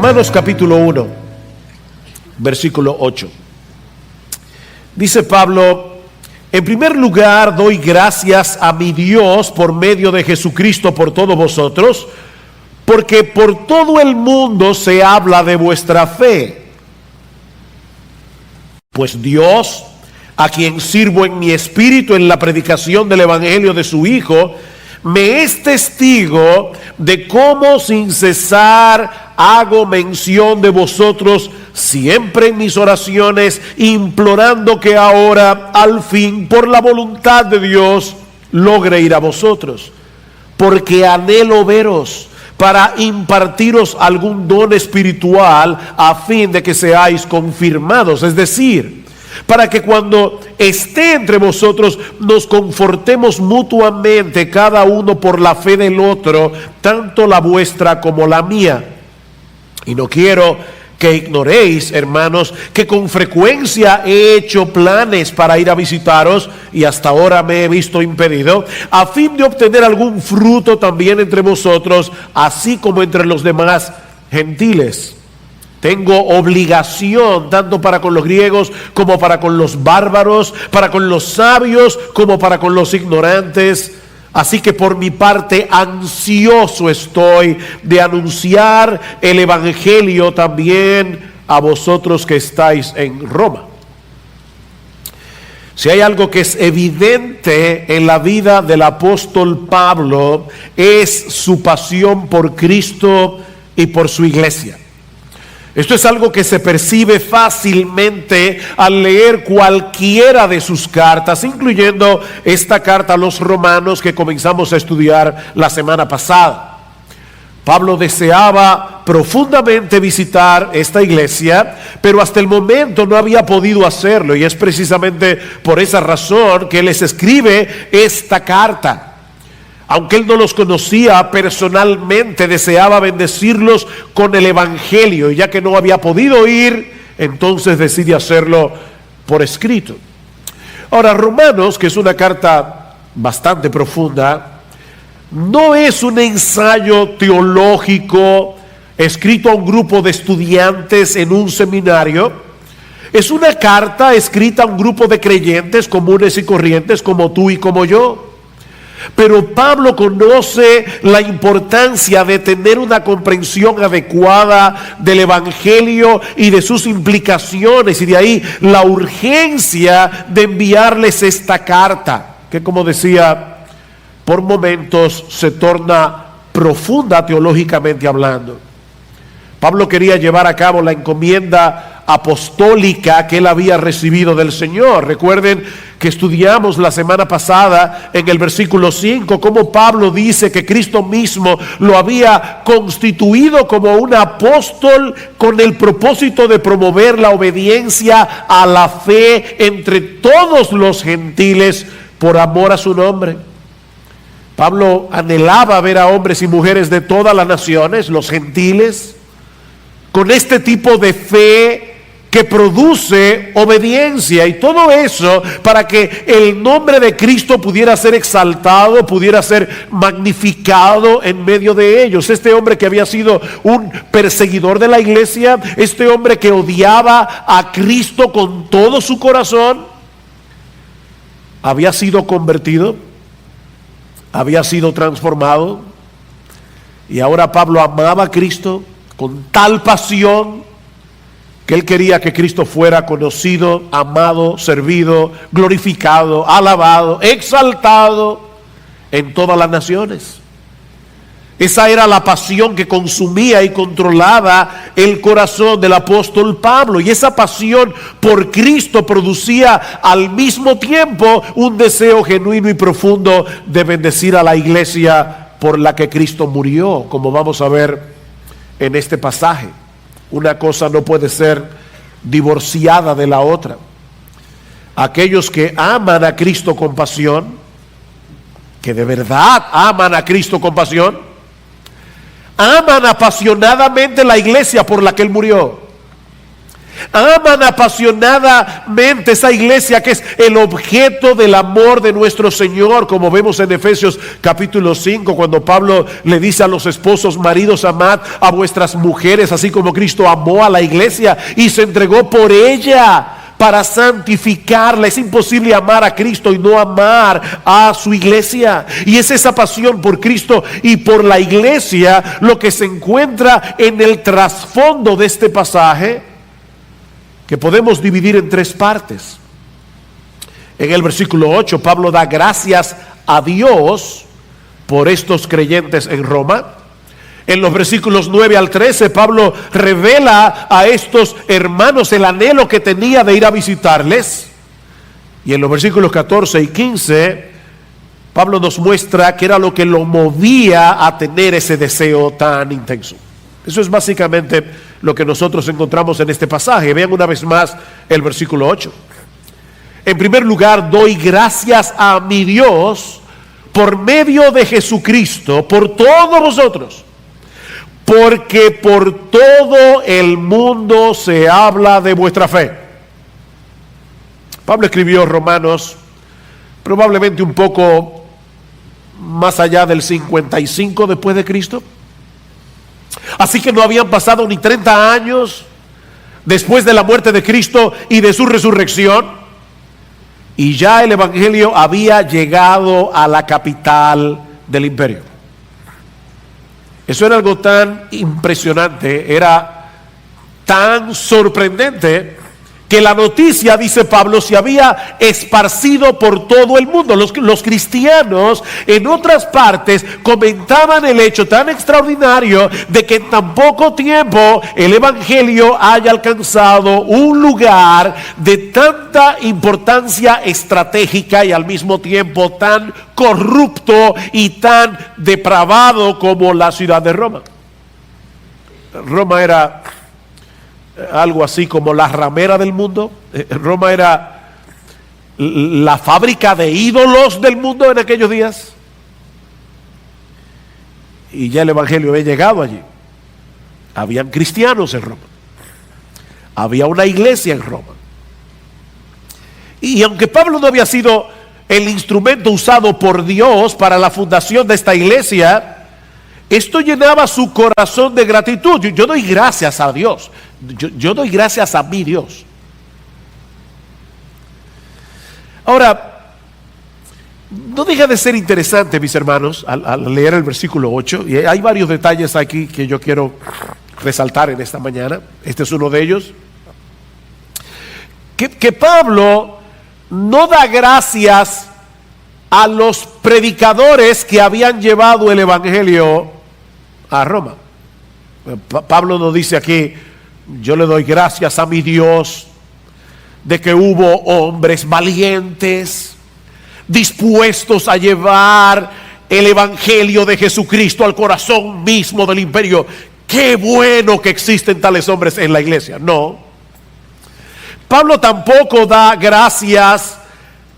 Romanos capítulo 1, versículo 8. Dice Pablo: en primer lugar doy gracias a mi Dios por medio de Jesucristo por todos vosotros, porque por todo el mundo se habla de vuestra fe. Pues Dios, a quien sirvo en mi espíritu en la predicación del evangelio de su Hijo, me es testigo de cómo sin cesar hago mención de vosotros siempre en mis oraciones, implorando que ahora al fin por la voluntad de Dios logre ir a vosotros, porque anhelo veros para impartiros algún don espiritual a fin de que seáis confirmados, es decir, para que cuando esté entre vosotros nos confortemos mutuamente cada uno por la fe del otro, tanto la vuestra como la mía. Y no quiero que ignoréis, hermanos, que con frecuencia he hecho planes para ir a visitaros y hasta ahora me he visto impedido, a fin de obtener algún fruto también entre vosotros, así como entre los demás gentiles. Tengo obligación tanto para con los griegos como para con los bárbaros, para con los sabios como para con los ignorantes. Así que por mi parte ansioso estoy de anunciar el evangelio también a vosotros que estáis en Roma. Si hay algo que es evidente en la vida del apóstol Pablo, es su pasión por Cristo y por su iglesia. Esto es algo que se percibe fácilmente al leer cualquiera de sus cartas, incluyendo esta carta a los romanos que comenzamos a estudiar la semana pasada. Pablo deseaba profundamente visitar esta iglesia, pero hasta el momento no había podido hacerlo, y es precisamente por esa razón que él les escribe esta carta. Aunque él no los conocía personalmente, deseaba bendecirlos con el evangelio, y ya que no había podido ir, entonces decide hacerlo por escrito. Ahora, Romanos, que es una carta bastante profunda, no es un ensayo teológico escrito a un grupo de estudiantes en un seminario. Es una carta escrita a un grupo de creyentes comunes y corrientes como tú y como yo. Pero Pablo conoce la importancia de tener una comprensión adecuada del evangelio y de sus implicaciones, y de ahí la urgencia de enviarles esta carta, que, como decía, por momentos se torna profunda teológicamente hablando. Pablo quería llevar a cabo la encomienda apostólica que él había recibido del Señor. Recuerden que estudiamos la semana pasada en el versículo 5 cómo Pablo dice que Cristo mismo lo había constituido como un apóstol con el propósito de promover la obediencia a la fe entre todos los gentiles por amor a su nombre. Pablo anhelaba ver a hombres y mujeres de todas las naciones, los gentiles, con este tipo de fe que produce obediencia, y todo eso para que el nombre de Cristo pudiera ser exaltado, pudiera ser magnificado en medio de ellos. Este hombre que había sido un perseguidor de la iglesia, este hombre que odiaba a Cristo con todo su corazón, había sido convertido, había sido transformado, y ahora Pablo amaba a Cristo con tal pasión que él quería que Cristo fuera conocido, amado, servido, glorificado, alabado, exaltado en todas las naciones. Esa era la pasión que consumía y controlaba el corazón del apóstol Pablo, y esa pasión por Cristo producía al mismo tiempo un deseo genuino y profundo de bendecir a la iglesia por la que Cristo murió, como vamos a ver en este pasaje. Una cosa no puede ser divorciada de la otra. Aquellos que aman a Cristo con pasión, que de verdad aman a Cristo con pasión, aman apasionadamente la iglesia por la que Él murió. Aman apasionadamente esa iglesia que es el objeto del amor de nuestro Señor, como vemos en Efesios capítulo 5, cuando Pablo le dice a los esposos: maridos, amad a vuestras mujeres, así como Cristo amó a la iglesia y se entregó por ella para santificarla. Es imposible amar a Cristo y no amar a su iglesia. Y es esa pasión por Cristo y por la iglesia lo que se encuentra en el trasfondo de este pasaje, que podemos dividir en tres partes. En el versículo 8, Pablo da gracias a Dios por estos creyentes en Roma. En los versículos 9 al 13, Pablo revela a estos hermanos el anhelo que tenía de ir a visitarles. Y en los versículos 14 y 15, Pablo nos muestra qué era lo que lo movía a tener ese deseo tan intenso. Eso es básicamente lo que nosotros encontramos en este pasaje. Vean una vez más el versículo 8. En primer lugar, doy gracias a mi Dios por medio de Jesucristo, por todos vosotros, porque por todo el mundo se habla de vuestra fe. Pablo escribió Romanos probablemente un poco más allá del 55 después de Cristo. Así que no habían pasado ni 30 años después de la muerte de Cristo y de su resurrección, y ya el evangelio había llegado a la capital del imperio. Eso era algo tan impresionante, era tan sorprendente, que la noticia, dice Pablo, se había esparcido por todo el mundo. Los cristianos en otras partes comentaban el hecho tan extraordinario de que en tan poco tiempo el evangelio haya alcanzado un lugar de tanta importancia estratégica y al mismo tiempo tan corrupto y tan depravado como la ciudad de Roma. Roma era algo así como la ramera del mundo. Roma era la fábrica de ídolos del mundo en aquellos días. Y ya el evangelio había llegado allí. Habían cristianos en Roma. Había una iglesia en Roma. Y aunque Pablo no había sido el instrumento usado por Dios para la fundación de esta iglesia, esto llenaba su corazón de gratitud. Yo doy gracias a Dios. Yo doy gracias a mi Dios. Ahora, no deja de ser interesante, mis hermanos, al leer el versículo 8, y hay varios detalles aquí que yo quiero resaltar en esta mañana. Este es uno de ellos. Que Pablo no da gracias a los predicadores que habían llevado el evangelio a Roma. Pablo nos dice aquí: yo le doy gracias a mi Dios de que hubo hombres valientes, dispuestos a llevar el evangelio de Jesucristo al corazón mismo del imperio. Qué bueno que existen tales hombres en la iglesia. No. Pablo tampoco da gracias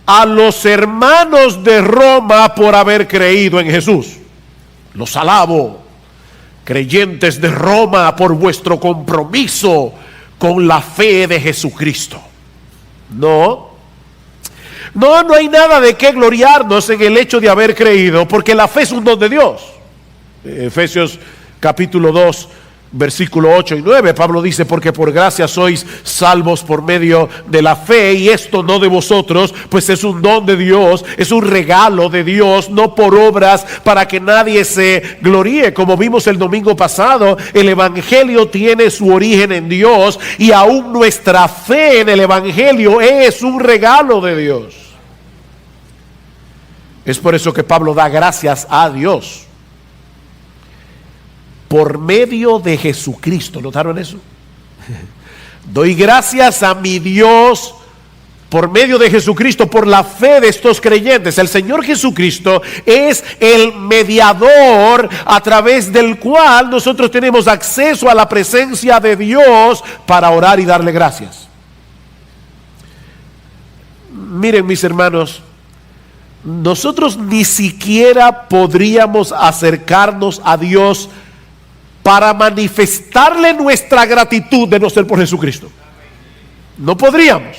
a los hermanos de Roma por haber creído en Jesús. Los alabo, creyentes de Roma, por vuestro compromiso con la fe de Jesucristo. No hay nada de qué gloriarnos en el hecho de haber creído, porque la fe es un don de Dios. Efesios capítulo 2, versículo 8 y 9, Pablo dice: porque por gracia sois salvos por medio de la fe, y esto no de vosotros, pues es un don de Dios, es un regalo de Dios, no por obras, para que nadie se gloríe. Como vimos el domingo pasado, el evangelio tiene su origen en Dios, y aún nuestra fe en el evangelio es un regalo de Dios. Es por eso que Pablo da gracias a Dios por medio de Jesucristo. ¿Notaron eso? Doy gracias a mi Dios por medio de Jesucristo, por la fe de estos creyentes. El Señor Jesucristo es el mediador a través del cual nosotros tenemos acceso a la presencia de Dios para orar y darle gracias. Miren, mis hermanos, nosotros ni siquiera podríamos acercarnos a Dios para manifestarle nuestra gratitud de no ser por Jesucristo. No podríamos.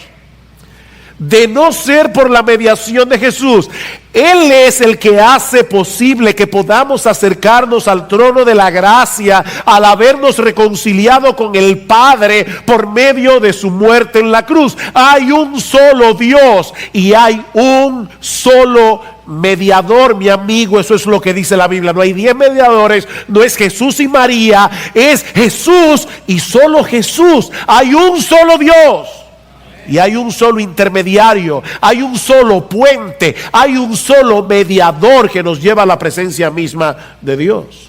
De no ser por la mediación de Jesús. Él es el que hace posible que podamos acercarnos al trono de la gracia al habernos reconciliado con el Padre por medio de su muerte en la cruz. Hay un solo Dios y hay un solo mediador, mi amigo. Eso es lo que dice la Biblia. No hay 10 mediadores, no es Jesús y María, es Jesús y solo Jesús. Hay un solo Dios. Y hay un solo intermediario, hay un solo puente, hay un solo mediador que nos lleva a la presencia misma de Dios.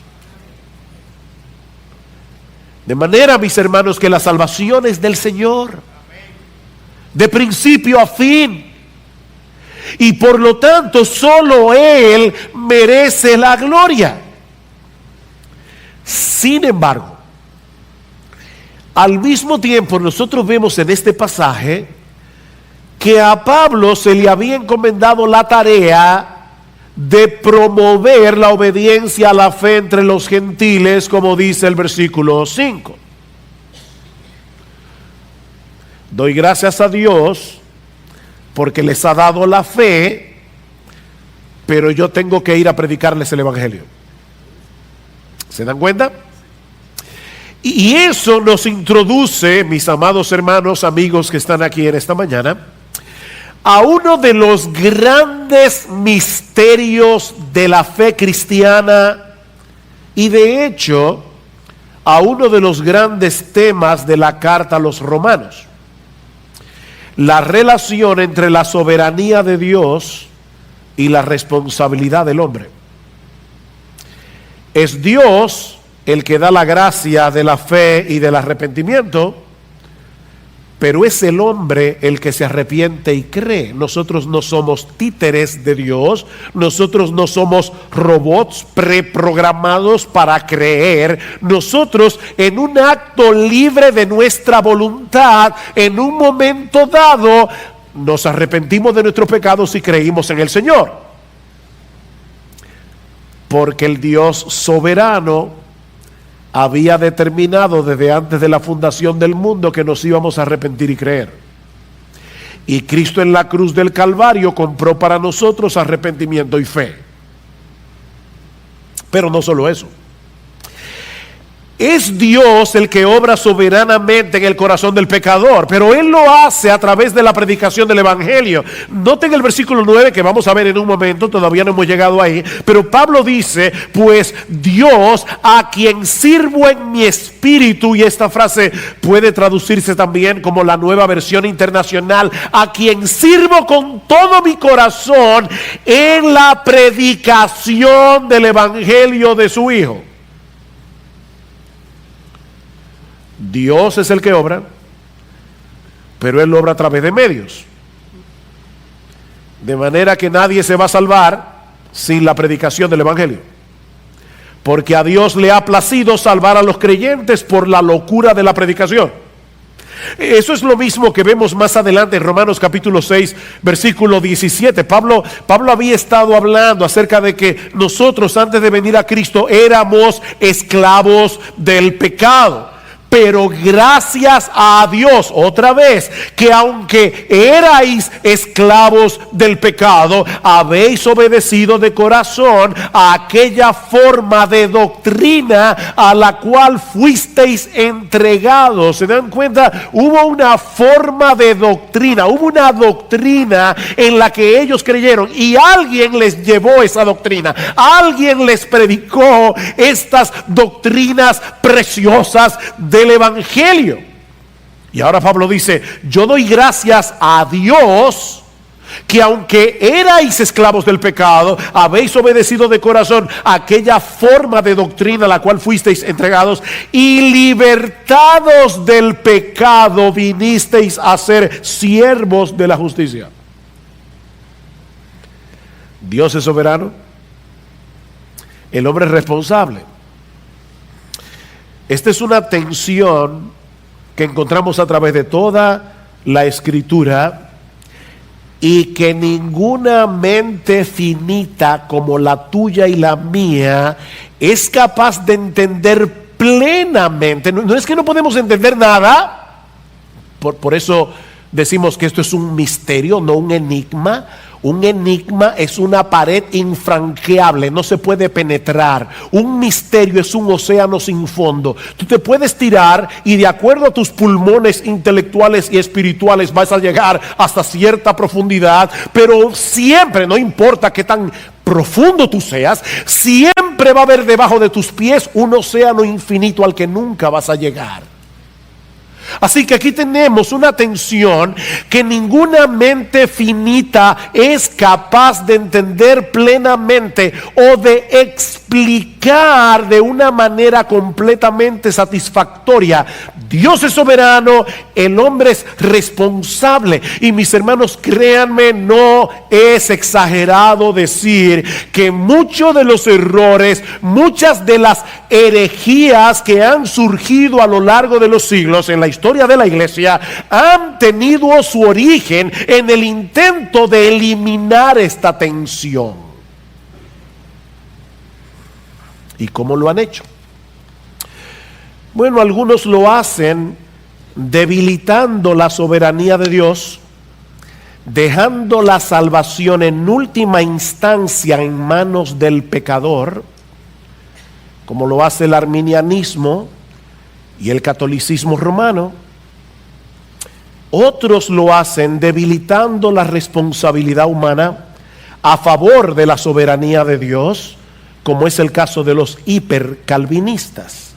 De manera, mis hermanos, que la salvación es del Señor, de principio a fin. Y por lo tanto, solo Él merece la gloria. Sin embargo, al mismo tiempo, nosotros vemos en este pasaje que a Pablo se le había encomendado la tarea de promover la obediencia a la fe entre los gentiles, como dice el versículo 5. Doy gracias a Dios porque les ha dado la fe, pero yo tengo que ir a predicarles el evangelio. ¿Se dan cuenta? Y eso nos introduce, mis amados hermanos, amigos que están aquí en esta mañana, a uno de los grandes misterios de la fe cristiana y de hecho a uno de los grandes temas de la carta a los romanos: la relación entre la soberanía de Dios y la responsabilidad del hombre. Es Dios el que da la gracia de la fe y del arrepentimiento, pero es el hombre el que se arrepiente y cree. Nosotros no somos títeres de Dios, nosotros no somos robots preprogramados para creer. Nosotros, en un acto libre de nuestra voluntad, en un momento dado, nos arrepentimos de nuestros pecados y creímos en el Señor. Porque el Dios soberano había determinado desde antes de la fundación del mundo que nos íbamos a arrepentir y creer. Y Cristo en la cruz del Calvario compró para nosotros arrepentimiento y fe. Pero no solo eso. Es Dios el que obra soberanamente en el corazón del pecador, pero Él lo hace a través de la predicación del Evangelio. Noten el versículo 9 que vamos a ver en un momento, todavía no hemos llegado ahí, pero Pablo dice: pues Dios, a quien sirvo en mi espíritu, y esta frase puede traducirse también como la Nueva Versión Internacional, a quien sirvo con todo mi corazón en la predicación del Evangelio de su Hijo. Dios es el que obra, pero Él obra a través de medios. De manera que nadie se va a salvar sin la predicación del Evangelio. Porque a Dios le ha placido salvar a los creyentes por la locura de la predicación. Eso es lo mismo que vemos más adelante en Romanos capítulo 6, versículo 17. Pablo había estado hablando acerca de que nosotros, antes de venir a Cristo, éramos esclavos del pecado. Pero gracias a Dios, otra vez, que aunque erais esclavos del pecado, habéis obedecido de corazón a aquella forma de doctrina a la cual fuisteis entregados. ¿Se dan cuenta? Hubo una forma de doctrina, hubo una doctrina en la que ellos creyeron y alguien les llevó esa doctrina. Alguien les predicó estas doctrinas preciosas del Evangelio. Y ahora Pablo dice: yo doy gracias a Dios que aunque erais esclavos del pecado, habéis obedecido de corazón aquella forma de doctrina a la cual fuisteis entregados, y libertados del pecado vinisteis a ser siervos de la justicia. Dios es soberano, el hombre es responsable. Esta es una tensión que encontramos a través de toda la Escritura y que ninguna mente finita como la tuya y la mía es capaz de entender plenamente. No es que no podemos entender nada, Por eso decimos que esto es un misterio, no un enigma. Un enigma es una pared infranqueable, no se puede penetrar. Un misterio es un océano sin fondo. Tú te puedes tirar y de acuerdo a tus pulmones intelectuales y espirituales vas a llegar hasta cierta profundidad, pero siempre, no importa qué tan profundo tú seas, siempre va a haber debajo de tus pies un océano infinito al que nunca vas a llegar. Así que aquí tenemos una tensión que ninguna mente finita es capaz de entender plenamente o de explicar de una manera completamente satisfactoria. Dios es soberano, el hombre es responsable. Y mis hermanos, créanme, no es exagerado decir que muchos de los errores, muchas de las herejías que han surgido a lo largo de los siglos en la historia de la iglesia han tenido su origen en el intento de eliminar esta tensión. ¿Y cómo lo han hecho? Bueno, algunos lo hacen debilitando la soberanía de Dios, dejando la salvación en última instancia en manos del pecador, como lo hace el arminianismo y el catolicismo romano. Otros lo hacen debilitando la responsabilidad humana a favor de la soberanía de Dios, como es el caso de los hipercalvinistas.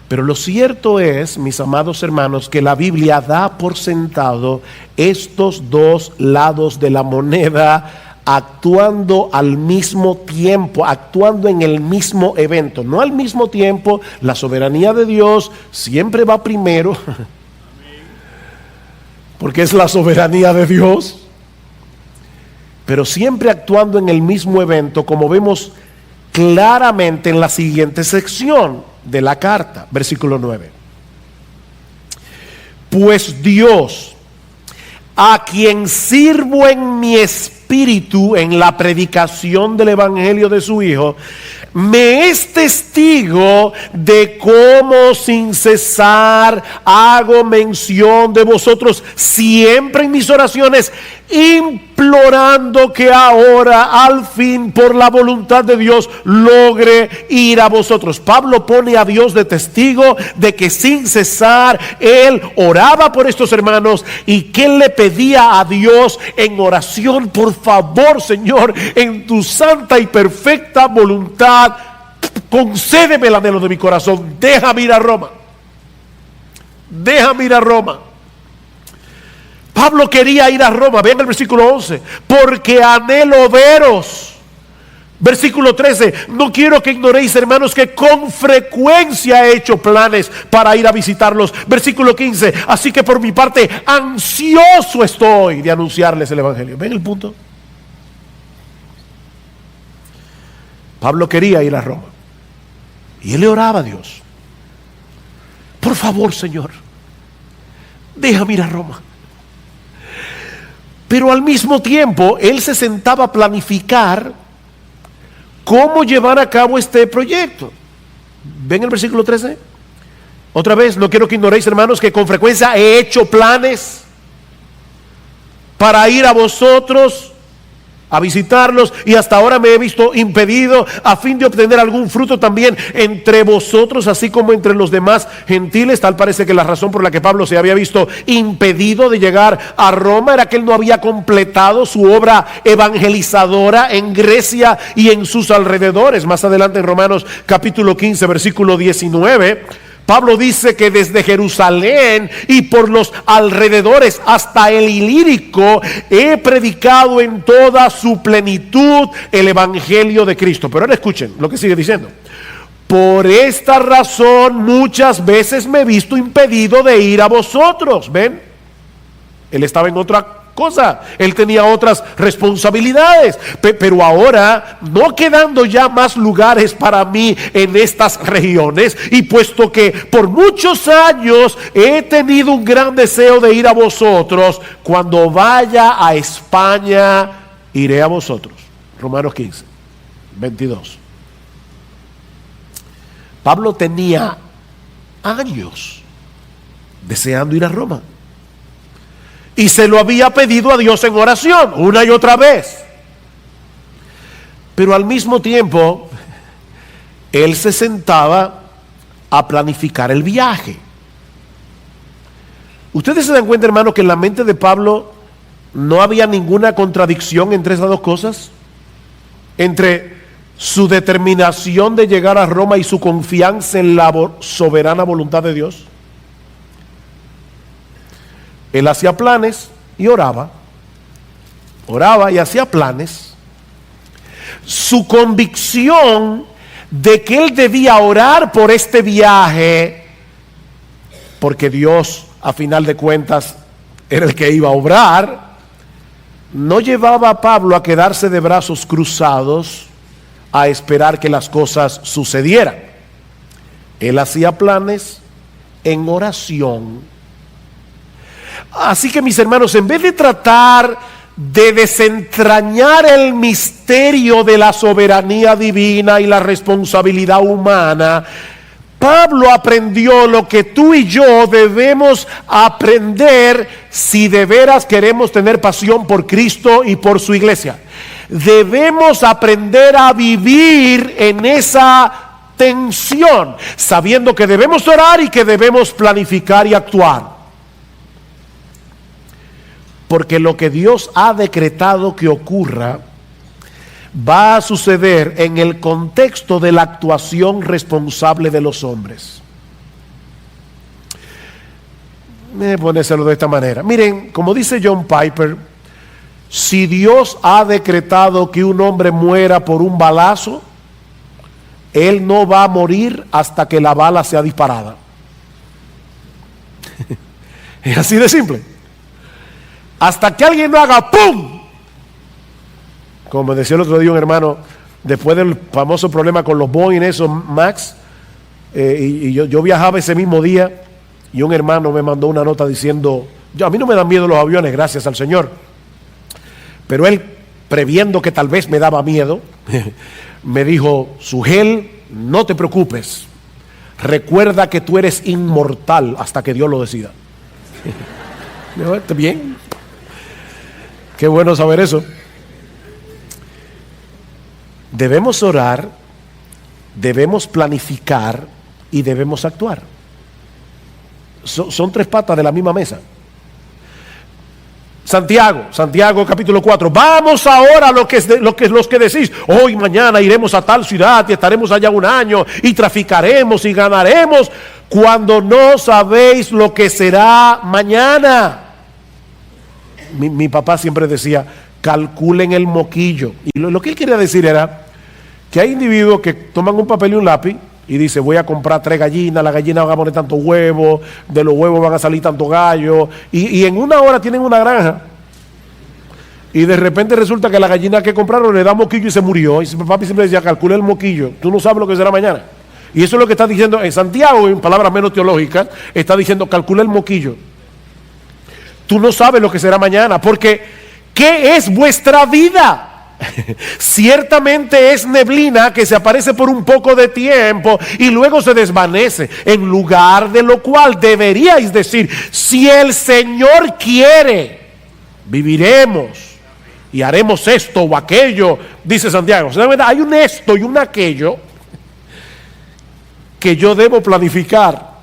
Pero lo cierto es, mis amados hermanos, que la Biblia da por sentado estos dos lados de la moneda actuando al mismo tiempo, actuando en el mismo evento, no al mismo tiempo. La soberanía de Dios siempre va primero, porque es la soberanía de Dios, pero siempre actuando en el mismo evento, como vemos claramente en la siguiente sección de la carta, versículo 9. Pues Dios, a quien sirvo en mi espíritu en la predicación del evangelio de su Hijo, me es testigo de cómo sin cesar hago mención de vosotros siempre en mis oraciones, implorando que ahora al fin por la voluntad de Dios logre ir a vosotros. Pablo pone a Dios de testigo de que sin cesar él oraba por estos hermanos y que él le pedía a Dios en oración: por favor, Señor, en tu santa y perfecta voluntad, concédeme el anhelo de mi corazón, déjame ir a Roma, déjame ir a Roma. Pablo quería ir a Roma, vean el versículo 11, porque anhelo veros. Versículo 13, no quiero que ignoréis, hermanos, que con frecuencia he hecho planes para ir a visitarlos. Versículo 15, así que por mi parte ansioso estoy de anunciarles el evangelio. ¿Ven el punto? Pablo quería ir a Roma y él le oraba a Dios: por favor, Señor, déjame ir a Roma. Pero al mismo tiempo él se sentaba a planificar cómo llevar a cabo este proyecto. ¿Ven el versículo 13? Otra vez, no quiero que ignoréis, hermanos, que con frecuencia he hecho planes para ir a vosotros a visitarlos, y hasta ahora me he visto impedido a fin de obtener algún fruto también entre vosotros, así como entre los demás gentiles. Tal parece que la razón por la que Pablo se había visto impedido de llegar a Roma era que él no había completado su obra evangelizadora en Grecia y en sus alrededores. Más adelante en Romanos capítulo 15 versículo 19, Pablo dice que desde Jerusalén y por los alrededores hasta el Ilírico he predicado en toda su plenitud el evangelio de Cristo. Pero ahora escuchen lo que sigue diciendo: por esta razón muchas veces me he visto impedido de ir a vosotros. ¿Ven? Él estaba en otra cosa, él tenía otras responsabilidades, pero ahora, no quedando ya más lugares para mí en estas regiones, y puesto que por muchos años he tenido un gran deseo de ir a vosotros, cuando vaya a España iré a vosotros. Romanos 15, 22. Pablo tenía años deseando ir a Roma. y se lo había pedido a Dios en oración una y otra vez. Pero al mismo tiempo, él se sentaba a planificar el viaje. Ustedes se dan cuenta, hermano, que en la mente de Pablo no había ninguna contradicción entre esas dos cosas, entre su determinación de llegar a Roma y su confianza en la soberana voluntad de Dios. Él hacía planes y oraba y hacía planes. Su convicción de que él debía orar por este viaje, porque Dios, a final de cuentas, era el que iba a obrar, no llevaba a Pablo a quedarse de brazos cruzados a esperar que las cosas sucedieran. Él hacía planes en oración. Así que, mis hermanos, en vez de tratar de desentrañar el misterio de la soberanía divina y la responsabilidad humana, Pablo aprendió lo que tú y yo debemos aprender si de veras queremos tener pasión por Cristo y por su iglesia. Debemos aprender a vivir en esa tensión, sabiendo que debemos orar y que debemos planificar y actuar. Porque lo que Dios ha decretado que ocurra va a suceder en el contexto de la actuación responsable de los hombres. Me ponérselo de esta manera. Miren, como dice John Piper, si Dios ha decretado que un hombre muera por un balazo, él no va a morir hasta que la bala sea disparada. Es así de simple. Hasta que alguien no haga ¡pum! Como decía el otro día un hermano, después del famoso problema con los Boeing, esos Max, y yo viajaba ese mismo día, y un hermano me mandó una nota diciendo, a mí no me dan miedo los aviones, gracias al Señor, pero él, previendo que tal vez me daba miedo, me dijo, Sugel, no te preocupes, recuerda que tú eres inmortal hasta que Dios lo decida. Me dijo, ¿está bien? Qué bueno saber eso. Debemos orar, debemos planificar y debemos actuar. Son tres patas de la misma mesa. Santiago capítulo 4. Vamos ahora los que decís, hoy mañana iremos a tal ciudad y estaremos allá un año y traficaremos y ganaremos, cuando no sabéis lo que será mañana. Mi papá siempre decía, calculen el moquillo. Y lo que él quería decir era que hay individuos que toman un papel y un lápiz y dicen, voy a comprar 3 gallinas, las gallinas van a poner tantos huevos, de los huevos van a salir tantos gallos, y en una hora tienen una granja. Y de repente resulta que la gallina que compraron le da moquillo y se murió. Y mi papá siempre decía, calcula el moquillo, tú no sabes lo que será mañana. Y eso es lo que está diciendo en Santiago, en palabras menos teológicas, está diciendo, calcula el moquillo. Tú no sabes lo que será mañana, porque ¿qué es vuestra vida? Ciertamente es neblina que se aparece por un poco de tiempo y luego se desvanece. En lugar de lo cual deberíais decir, si el Señor quiere, viviremos y haremos esto o aquello, dice Santiago. Hay un esto y un aquello que yo debo planificar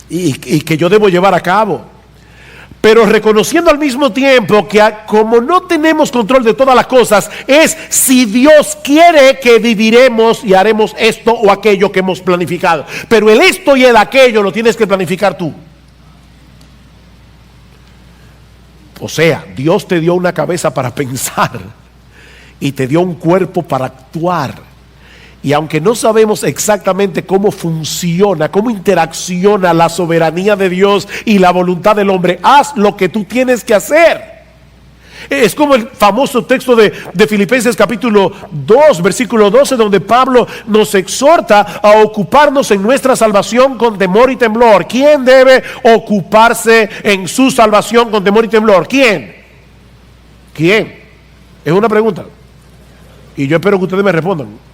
y que yo debo llevar a cabo. Pero reconociendo al mismo tiempo que como no tenemos control de todas las cosas, es si Dios quiere que viviremos y haremos esto o aquello que hemos planificado. Pero el esto y el aquello lo tienes que planificar tú. O sea, Dios te dio una cabeza para pensar y te dio un cuerpo para actuar. Y aunque no sabemos exactamente cómo funciona, cómo interacciona la soberanía de Dios y la voluntad del hombre, haz lo que tú tienes que hacer. Es como el famoso texto de Filipenses capítulo 2, versículo 12, donde Pablo nos exhorta a ocuparnos en nuestra salvación con temor y temblor. ¿Quién debe ocuparse en su salvación con temor y temblor? ¿Quién? Es una pregunta. Y yo espero que ustedes me respondan.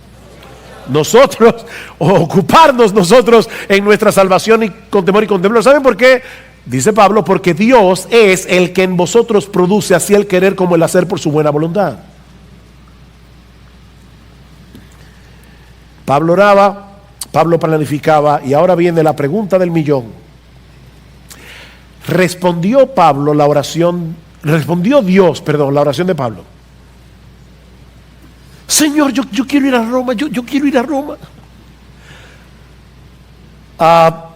Nosotros, ocuparnos nosotros en nuestra salvación y con temor y con temblor. ¿Saben por qué Dice Pablo, porque Dios es el que en vosotros produce así el querer como el hacer por su buena voluntad. Pablo oraba, Pablo planificaba, y ahora viene la pregunta del millón. Respondió Dios, la oración de Pablo. Señor, yo quiero ir a Roma, yo quiero ir a Roma.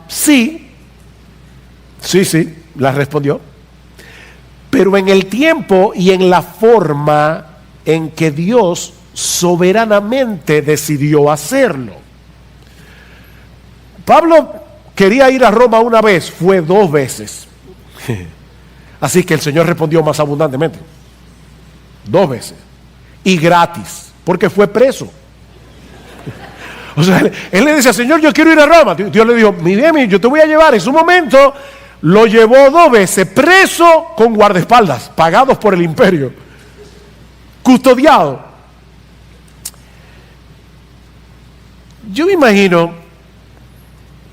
Sí, la respondió. Pero en el tiempo y en la forma en que Dios soberanamente decidió hacerlo. Pablo quería ir a Roma una vez, fue 2 veces. Así que el Señor respondió más abundantemente. 2 veces. Y gratis, porque fue preso. O sea, él le decía, Señor, yo quiero ir a Roma. Dios le dijo, mi bien, yo te voy a llevar. En su momento lo llevó 2 veces preso con guardaespaldas, pagados por el imperio, custodiado. Yo me imagino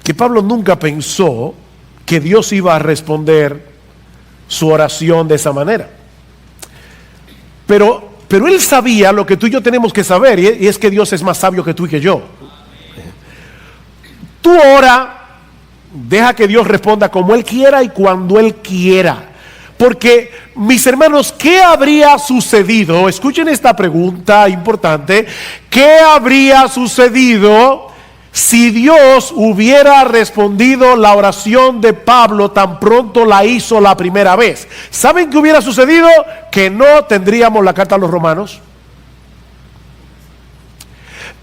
que Pablo nunca pensó que Dios iba a responder su oración de esa manera. Pero él sabía lo que tú y yo tenemos que saber, y es que Dios es más sabio que tú y que yo. Tú ora, deja que Dios responda como Él quiera y cuando Él quiera. Porque, mis hermanos, ¿qué habría sucedido? Escuchen esta pregunta importante. ¿Qué habría sucedido si Dios hubiera respondido la oración de Pablo tan pronto la hizo la primera vez? ¿Saben qué hubiera sucedido? Que no tendríamos la carta a los romanos.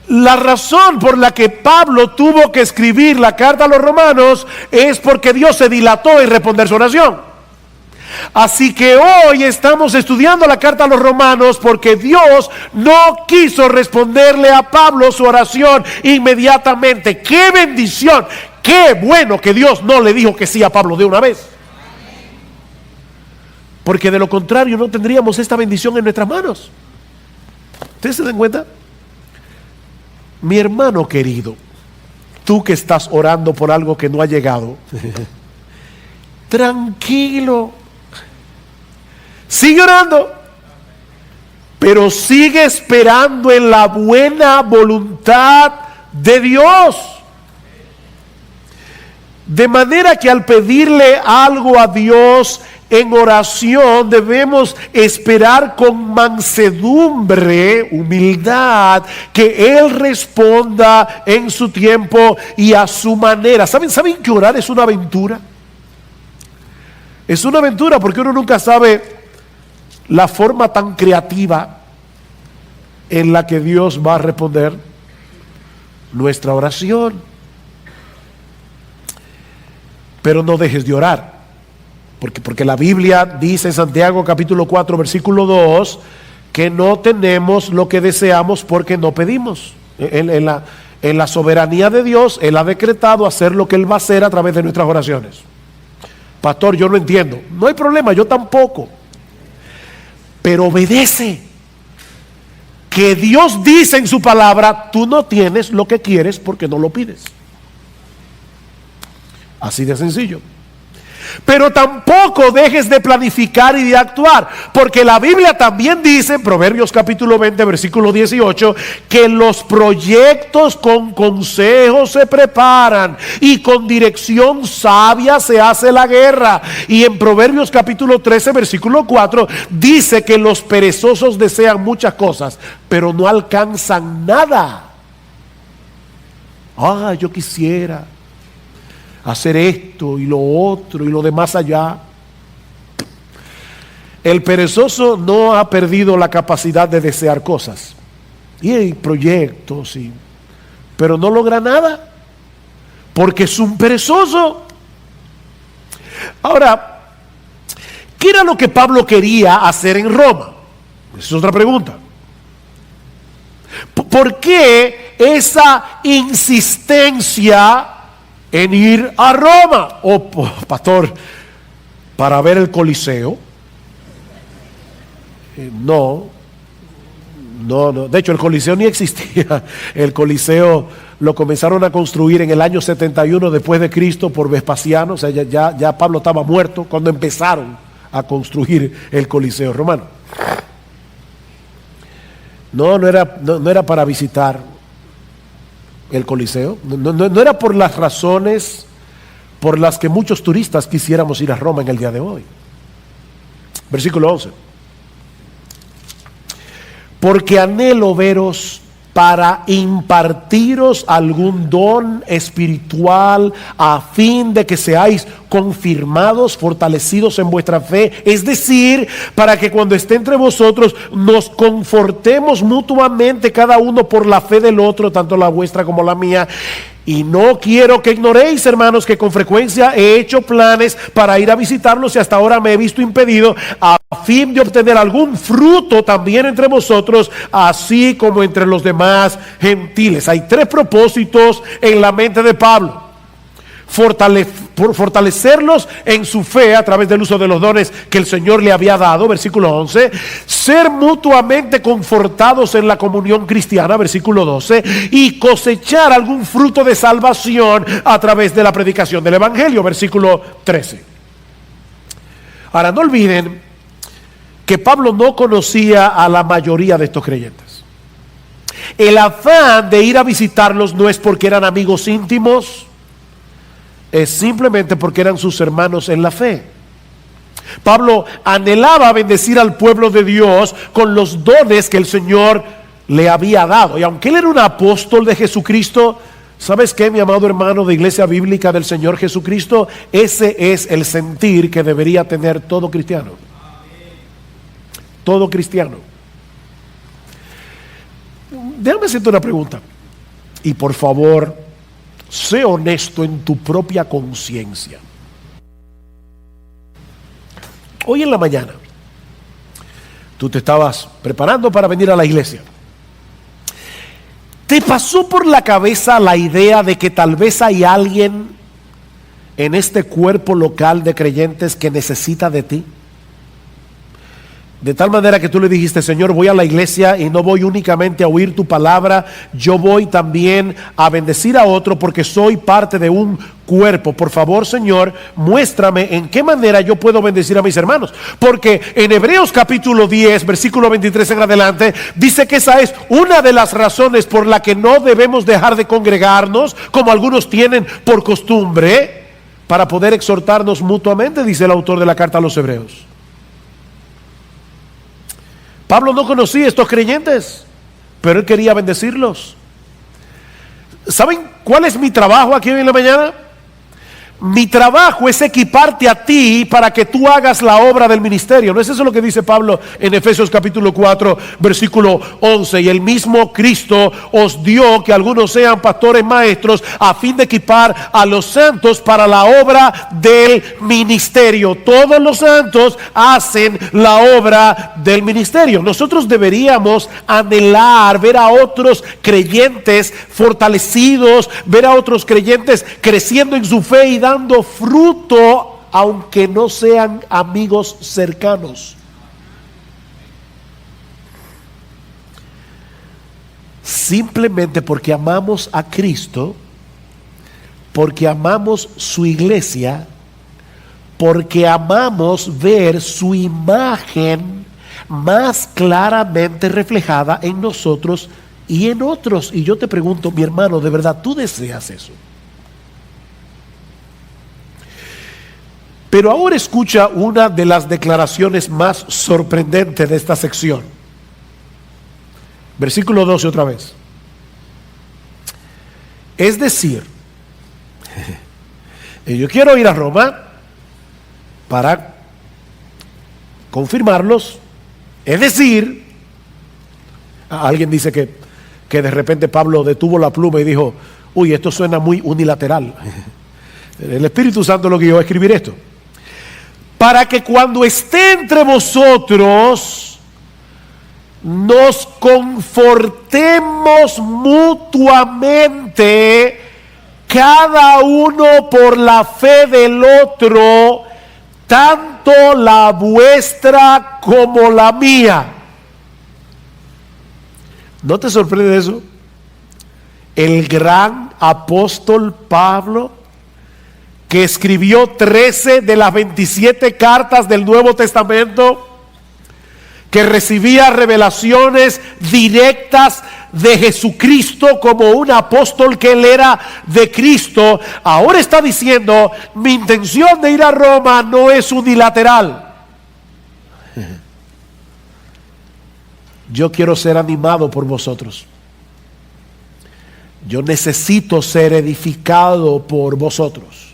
La razón por la que Pablo tuvo que escribir la carta a los romanos es porque Dios se dilató en responder su oración. Así que hoy estamos estudiando la carta a los romanos porque Dios no quiso responderle a Pablo su oración inmediatamente. ¡Qué bendición! ¡Qué bueno que Dios no le dijo que sí a Pablo de una vez! Porque de lo contrario no tendríamos esta bendición en nuestras manos. ¿Ustedes se dan cuenta? Mi hermano querido, tú que estás orando por algo que no ha llegado, tranquilo, sigue orando, pero sigue esperando en la buena voluntad de Dios. De manera que al pedirle algo a Dios en oración debemos esperar con mansedumbre, humildad, que Él responda en su tiempo y a su manera. ¿Saben que orar es una aventura? Es una aventura porque uno nunca sabe la forma tan creativa en la que Dios va a responder nuestra oración. Pero no dejes de orar. Porque la Biblia dice en Santiago capítulo 4 versículo 2 que no tenemos lo que deseamos porque no pedimos. En la soberanía de Dios, Él ha decretado hacer lo que Él va a hacer a través de nuestras oraciones. Pastor, yo no entiendo. No hay problema, yo tampoco. Pero obedece. Que Dios dice en su palabra, tú no tienes lo que quieres porque no lo pides. Así de sencillo. Pero tampoco dejes de planificar y de actuar, porque la Biblia también dice, en Proverbios capítulo 20, versículo 18, que los proyectos con consejo se preparan y con dirección sabia se hace la guerra. Y en Proverbios capítulo 13, versículo 4, dice que los perezosos desean muchas cosas, pero no alcanzan nada. Yo quisiera hacer esto y lo otro y lo demás allá. El perezoso no ha perdido la capacidad de desear cosas y hay proyectos, pero no logra nada porque es un perezoso. Ahora, ¿qué era lo que Pablo quería hacer en Roma? Esa es otra pregunta. ¿Por qué esa insistencia en ir a Roma? Pastor, para ver el Coliseo. No. De hecho, el Coliseo ni existía. El Coliseo lo comenzaron a construir en el año 71 después de Cristo por Vespasiano. O sea, ya Pablo estaba muerto cuando empezaron a construir el Coliseo romano. No era para visitar el Coliseo. No era por las razones por las que muchos turistas quisiéramos ir a Roma en el día de hoy. Versículo 11. Porque anhelo veros para impartiros algún don espiritual a fin de que seáis confirmados, fortalecidos en vuestra fe, es decir, para que cuando esté entre vosotros nos confortemos mutuamente cada uno por la fe del otro, tanto la vuestra como la mía. Y no quiero que ignoréis, hermanos, que con frecuencia he hecho planes para ir a visitarlos y hasta ahora me he visto impedido, a fin de obtener algún fruto también entre vosotros, así como entre los demás gentiles. Hay tres propósitos en la mente de Pablo: fortalecerlos en su fe a través del uso de los dones que el Señor le había dado, versículo 11, ser mutuamente confortados en la comunión cristiana, versículo 12, y cosechar algún fruto de salvación a través de la predicación del Evangelio, versículo 13. Ahora, no olviden que Pablo no conocía a la mayoría de estos creyentes. El afán de ir a visitarlos no es porque eran amigos íntimos, es simplemente porque eran sus hermanos en la fe. Pablo anhelaba bendecir al pueblo de Dios con los dones que el Señor le había dado. Y aunque él era un apóstol de Jesucristo, ¿sabes qué, mi amado hermano de Iglesia Bíblica del Señor Jesucristo? Ese es el sentir que debería tener todo cristiano. Todo cristiano. Déjame hacerte una pregunta. Y por favor, sé honesto en tu propia conciencia. Hoy en la mañana, tú te estabas preparando para venir a la iglesia. ¿Te pasó por la cabeza la idea de que tal vez hay alguien en este cuerpo local de creyentes que necesita de ti? De tal manera que tú le dijiste: Señor, voy a la iglesia y no voy únicamente a oír tu palabra, yo voy también a bendecir a otro porque soy parte de un cuerpo. Por favor, Señor, muéstrame en qué manera yo puedo bendecir a mis hermanos. Porque en Hebreos capítulo 10, versículo 23 en adelante, dice que esa es una de las razones por la que no debemos dejar de congregarnos, como algunos tienen por costumbre, para poder exhortarnos mutuamente, dice el autor de la carta a los Hebreos. Pablo no conocía a estos creyentes, pero él quería bendecirlos. ¿Saben cuál es mi trabajo aquí hoy en la mañana? Mi trabajo es equiparte a ti para que tú hagas la obra del ministerio. ¿No es eso lo que dice Pablo en Efesios capítulo 4, versículo 11? Y el mismo Cristo os dio que algunos sean pastores maestros a fin de equipar a los santos para la obra del ministerio. Todos los santos hacen la obra del ministerio. Nosotros deberíamos anhelar ver a otros creyentes fortalecidos, ver a otros creyentes creciendo en su fe y dando fruto, aunque no sean amigos cercanos. Simplemente porque amamos a Cristo, porque amamos su iglesia, porque amamos ver su imagen más claramente reflejada en nosotros y en otros. Y yo te pregunto, mi hermano, ¿de verdad tú deseas eso? Pero ahora escucha una de las declaraciones más sorprendentes de esta sección. Versículo 12 otra vez. Es decir, yo quiero ir a Roma para confirmarlos. Es decir, alguien dice que de repente Pablo detuvo la pluma y dijo: uy, esto suena muy unilateral. El Espíritu Santo lo guió a escribir esto. Para que cuando esté entre vosotros nos confortemos mutuamente, cada uno por la fe del otro, tanto la vuestra como la mía. ¿No te sorprende eso? el gran apóstol Pablo, que escribió 13 de las 27 cartas del Nuevo Testamento, que recibía revelaciones directas de Jesucristo como un apóstol que él era de Cristo, ahora está diciendo: mi intención de ir a Roma no es unilateral. Yo quiero ser animado por vosotros. Yo necesito ser edificado por vosotros.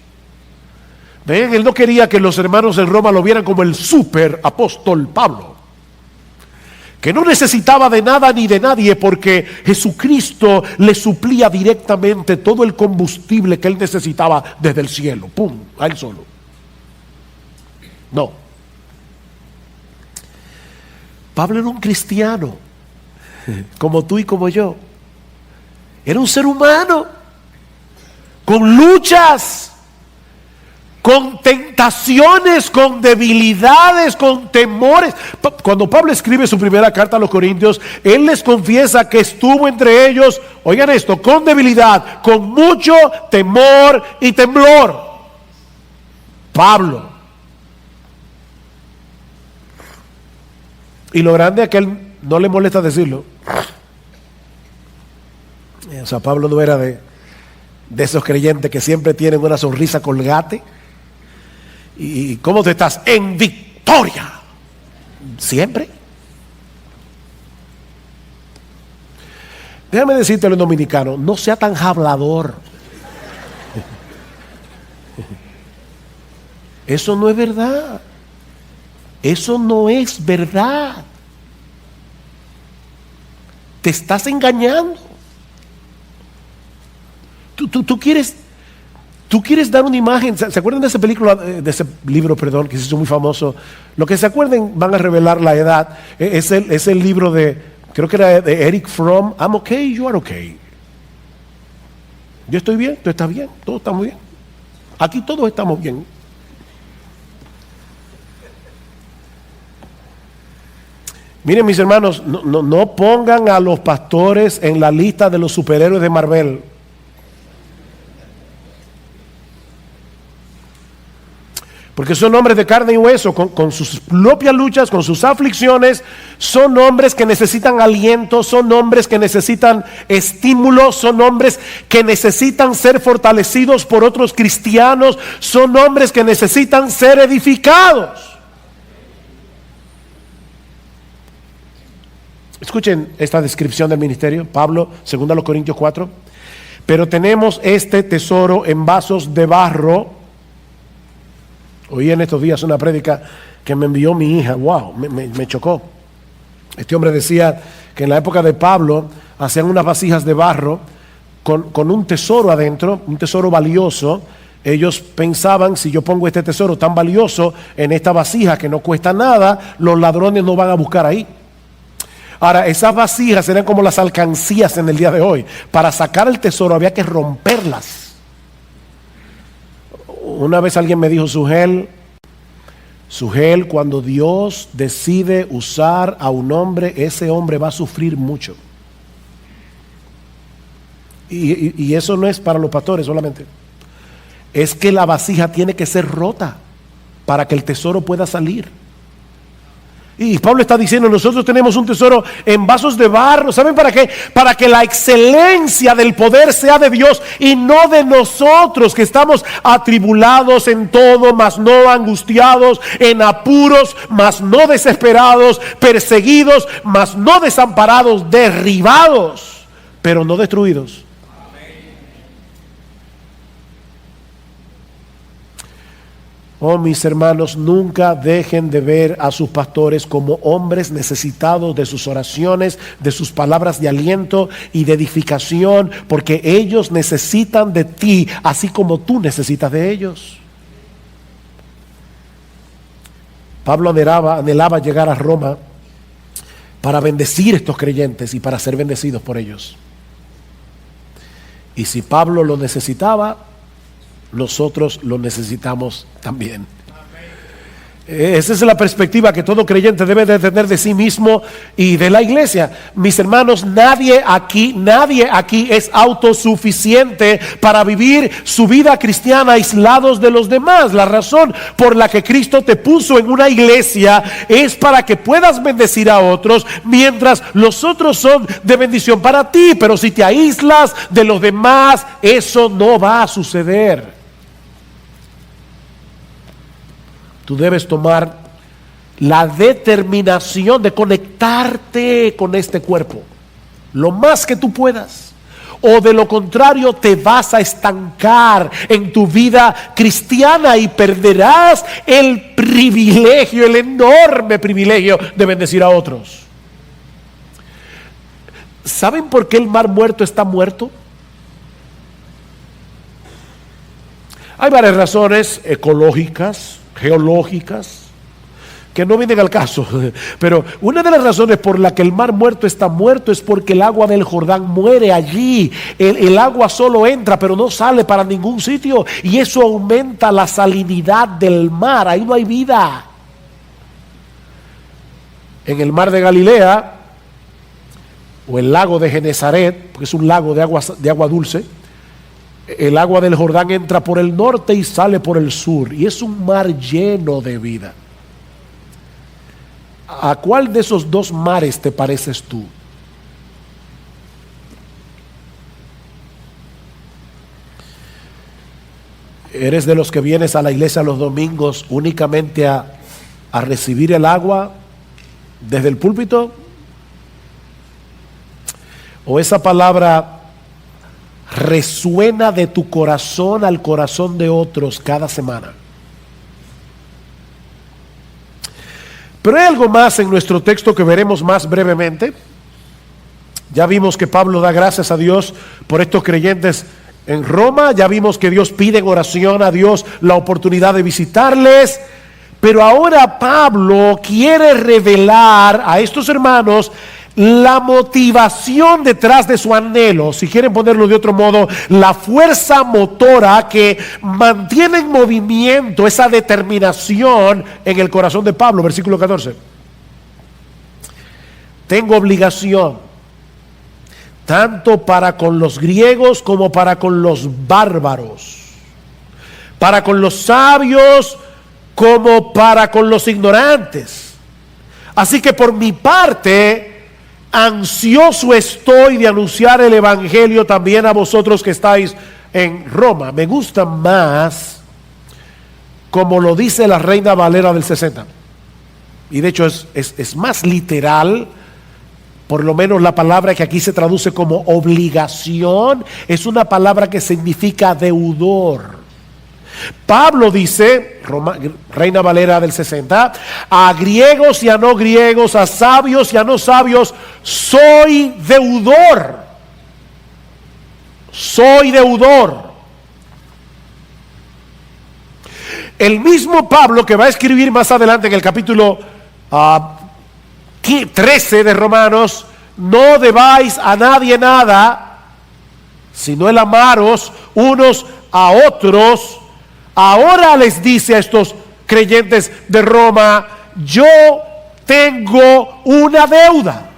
Ven, él no quería que los hermanos en Roma lo vieran como el super apóstol Pablo, que no necesitaba de nada ni de nadie, porque Jesucristo le suplía directamente todo el combustible que él necesitaba desde el cielo, pum, a él solo. No. Pablo era un cristiano, como tú y como yo. Era un ser humano, con luchas, con tentaciones, con debilidades, con temores. Cuando Pablo escribe su primera carta a los Corintios, él les confiesa que estuvo entre ellos, oigan esto, con debilidad, con mucho temor y temblor. Pablo. Y lo grande es que él no le molesta decirlo. O sea, Pablo no era de esos creyentes que siempre tienen una sonrisa colgate. ¿Y cómo te estás? En victoria. Siempre. Déjame decirte en dominicano, no sea tan hablador. Eso no es verdad. Eso no es verdad. Te estás engañando. Tú quieres dar una imagen. ¿Se acuerdan de esa película, de ese libro, perdón, que se hizo muy famoso? Lo que se acuerden van a revelar la edad. Es el libro de, creo que era de Eric Fromm. I'm okay, you are okay. Yo estoy bien, tú estás bien, todos estamos bien. Aquí todos estamos bien. Miren, mis hermanos, no pongan a los pastores en la lista de los superhéroes de Marvel. Porque son hombres de carne y hueso, con sus propias luchas, con sus aflicciones. Son hombres que necesitan aliento, son hombres que necesitan estímulos, son hombres que necesitan ser fortalecidos por otros cristianos, son hombres que necesitan ser edificados. Escuchen esta descripción del ministerio, Pablo, 2 Corintios 4. Pero tenemos este tesoro en vasos de barro. Oí en estos días una prédica que me envió mi hija. Wow, me chocó. Este hombre decía que en la época de Pablo hacían unas vasijas de barro con un tesoro adentro, un tesoro valioso. Ellos pensaban: si yo pongo este tesoro tan valioso en esta vasija que no cuesta nada, los ladrones no van a buscar ahí. Ahora, esas vasijas eran como las alcancías en el día de hoy. Para sacar el tesoro había que romperlas. Una vez alguien me dijo: Sugel, cuando Dios decide usar a un hombre, ese hombre va a sufrir mucho. Y eso no es para los pastores solamente. Es que la vasija tiene que ser rota para que el tesoro pueda salir. Y Pablo está diciendo: nosotros tenemos un tesoro en vasos de barro. ¿Saben para qué? Para que la excelencia del poder sea de Dios y no de nosotros, que estamos atribulados en todo, mas no angustiados, en apuros, mas no desesperados, perseguidos, mas no desamparados, derribados, pero no destruidos. Oh, mis hermanos, nunca dejen de ver a sus pastores como hombres necesitados de sus oraciones, de sus palabras de aliento y de edificación, porque ellos necesitan de ti, así como tú necesitas de ellos. Pablo anhelaba llegar a Roma para bendecir a estos creyentes y para ser bendecidos por ellos. Y si Pablo lo necesitaba, nosotros lo necesitamos también. Esa es la perspectiva que todo creyente debe de tener de sí mismo y de la iglesia. Mis hermanos, nadie aquí es autosuficiente para vivir su vida cristiana aislados de los demás. La razón por la que Cristo te puso en una iglesia es para que puedas bendecir a otros, mientras los otros son de bendición para ti. Pero si te aíslas de los demás, eso no va a suceder. Tú debes tomar la determinación de conectarte con este cuerpo lo más que tú puedas, o de lo contrario te vas a estancar en tu vida cristiana y perderás el privilegio, el enorme privilegio de bendecir a otros. ¿Saben por qué el mar muerto está muerto? Hay varias razones ecológicas, geológicas, que no vienen al caso, pero una de las razones por la que el mar muerto está muerto es porque el agua del Jordán muere allí. El agua solo entra, pero no sale para ningún sitio, y eso aumenta la salinidad del mar. Ahí no hay vida. En el mar de Galilea, o el lago de Genesaret, porque es un lago de agua dulce, el agua del Jordán entra por el norte y sale por el sur, y es un mar lleno de vida. ¿A cuál de esos dos mares te pareces tú? ¿Eres de los que vienes a la iglesia los domingos únicamente a recibir el agua desde el púlpito? ¿O esa palabra resuena de tu corazón al corazón de otros cada semana? Pero hay algo más en nuestro texto que veremos más brevemente. Ya vimos que Pablo da gracias a Dios por estos creyentes en Roma. Ya vimos que Dios pide en oración a Dios la oportunidad de visitarles. Pero ahora Pablo quiere revelar a estos hermanos la motivación detrás de su anhelo, si quieren ponerlo de otro modo, la fuerza motora que mantiene en movimiento esa determinación en el corazón de Pablo. Versículo 14. Tengo obligación, tanto para con los griegos como para con los bárbaros, para con los sabios como para con los ignorantes. Así que por mi parte, ansioso estoy de anunciar el evangelio también a vosotros que estáis en Roma. Me gusta más como lo dice la Reina Valera del 60. Y de hecho es más literal. Por lo menos la palabra que aquí se traduce como obligación es una palabra que significa deudor. Pablo dice, Reina Valera del 60, a griegos y a no griegos, a sabios y a no sabios, soy deudor. Soy deudor. El mismo Pablo que va a escribir más adelante en el capítulo 13 de Romanos, no debáis a nadie nada, sino el amaros unos a otros. Ahora les dice a estos creyentes de Roma, yo tengo una deuda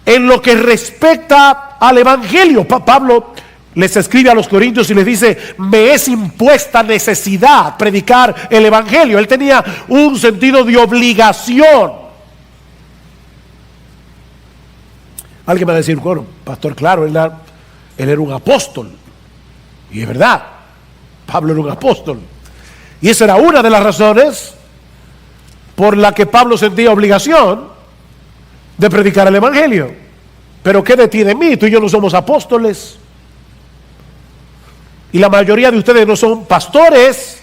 en lo que respecta al evangelio. Pablo les escribe a los corintios y les dice, me es impuesta necesidad predicar el evangelio. Él tenía un sentido de obligación. Alguien va a decir, bueno, pastor, claro, él era un apóstol. Y es verdad, Pablo era un apóstol. Y esa era una de las razones por la que Pablo sentía obligación de predicar el evangelio. Pero ¿qué de ti de mí? Tú y yo no somos apóstoles. Y la mayoría de ustedes no son pastores.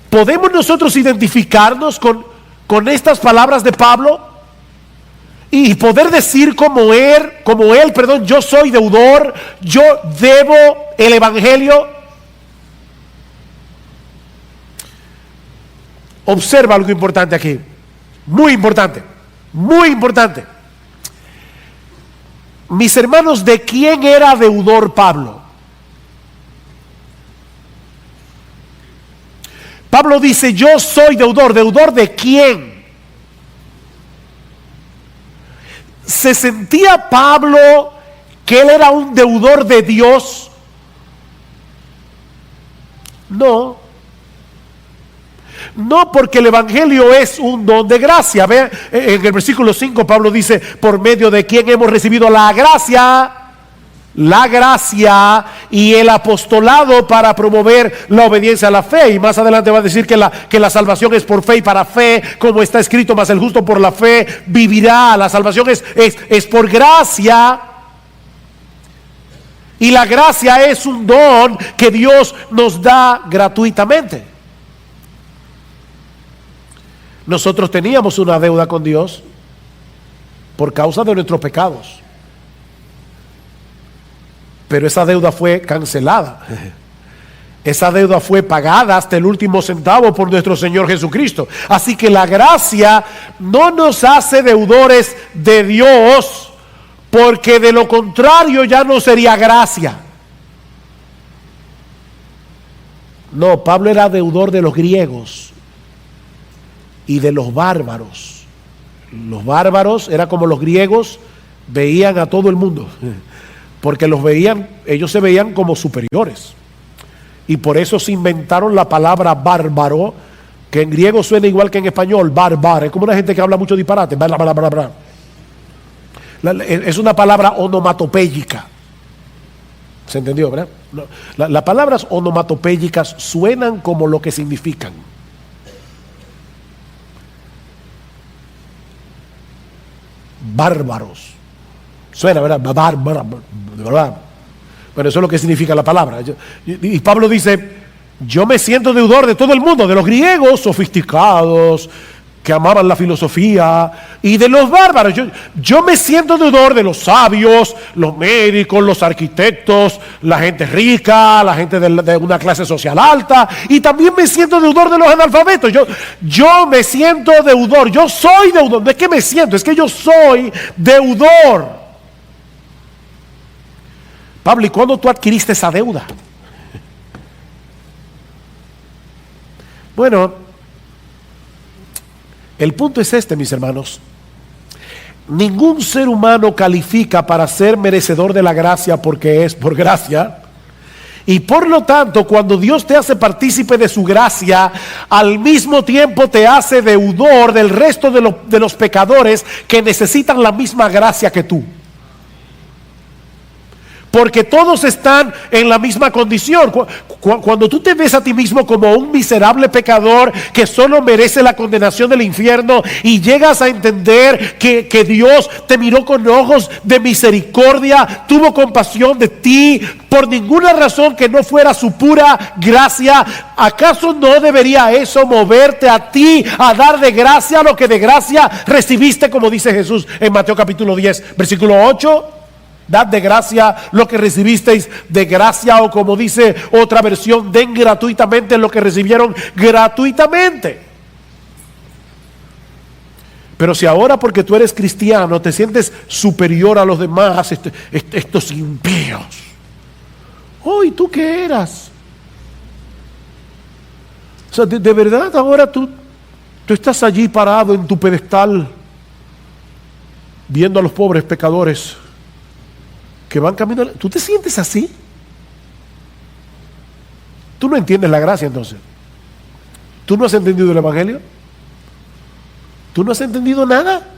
¿Podemos nosotros identificarnos con estas palabras de Pablo? Y poder decir como él, yo soy deudor, yo debo el evangelio. Observa algo importante aquí, muy importante, muy importante. Mis hermanos, ¿de quién era deudor Pablo? Pablo dice, yo soy deudor. ¿Deudor de quién? ¿Se sentía Pablo que él era un deudor de Dios? No. No, porque el evangelio es un don de gracia. Vean, en el versículo 5 Pablo dice, por medio de quien hemos recibido la gracia y el apostolado para promover la obediencia a la fe. Y más adelante va a decir que la salvación es por fe y para fe, como está escrito, mas el justo por la fe vivirá. La salvación es por gracia. Y la gracia es un don que Dios nos da gratuitamente. Nosotros teníamos una deuda con Dios por causa de nuestros pecados. Pero esa deuda fue cancelada. Esa deuda fue pagada hasta el último centavo por nuestro Señor Jesucristo. Así que la gracia no nos hace deudores de Dios, porque de lo contrario ya no sería gracia. No, Pablo era deudor de los griegos y de los bárbaros. Los bárbaros era como los griegos veían a todo el mundo, porque ellos se veían como superiores. Y por eso se inventaron la palabra bárbaro, que en griego suena igual que en español, bárbaro. Es como una gente que habla mucho disparate. Es una palabra onomatopéyica. ¿Se entendió, verdad? Las palabras onomatopéyicas suenan como lo que significan. Bárbaros. Suena, ¿verdad? Bueno, eso es lo que significa la palabra. Y Pablo dice, yo me siento deudor de todo el mundo, de los griegos sofisticados, que amaban la filosofía, y de los bárbaros. Yo me siento deudor de los sabios, los médicos, los arquitectos, la gente rica, la gente de una clase social alta, y también me siento deudor de los analfabetos. Yo me siento deudor, yo soy deudor. No es que me siento, es que yo soy deudor. Pablo, ¿y cuándo tú adquiriste esa deuda? Bueno, el punto es este, mis hermanos. Ningún ser humano califica para ser merecedor de la gracia porque es por gracia. Y por lo tanto, cuando Dios te hace partícipe de su gracia, al mismo tiempo te hace deudor del resto de los pecadores que necesitan la misma gracia que tú. Porque todos están en la misma condición. Cuando tú te ves a ti mismo como un miserable pecador que solo merece la condenación del infierno, y llegas a entender que Dios te miró con ojos de misericordia, tuvo compasión de ti por ninguna razón que no fuera su pura gracia, ¿acaso no debería eso moverte a ti a dar de gracia lo que de gracia recibiste, como dice Jesús en Mateo capítulo 10, versículo 8? Dad de gracia lo que recibisteis de gracia, o como dice otra versión, den gratuitamente lo que recibieron gratuitamente. Pero si ahora, porque tú eres cristiano, te sientes superior a los demás, estos impíos, ¿y tú qué eras? O sea, de verdad ahora tú estás allí parado en tu pedestal viendo a los pobres pecadores que van caminando. ¿Tú te sientes así? ¿Tú no entiendes la gracia entonces? ¿Tú no has entendido el evangelio? ¿Tú no has entendido nada?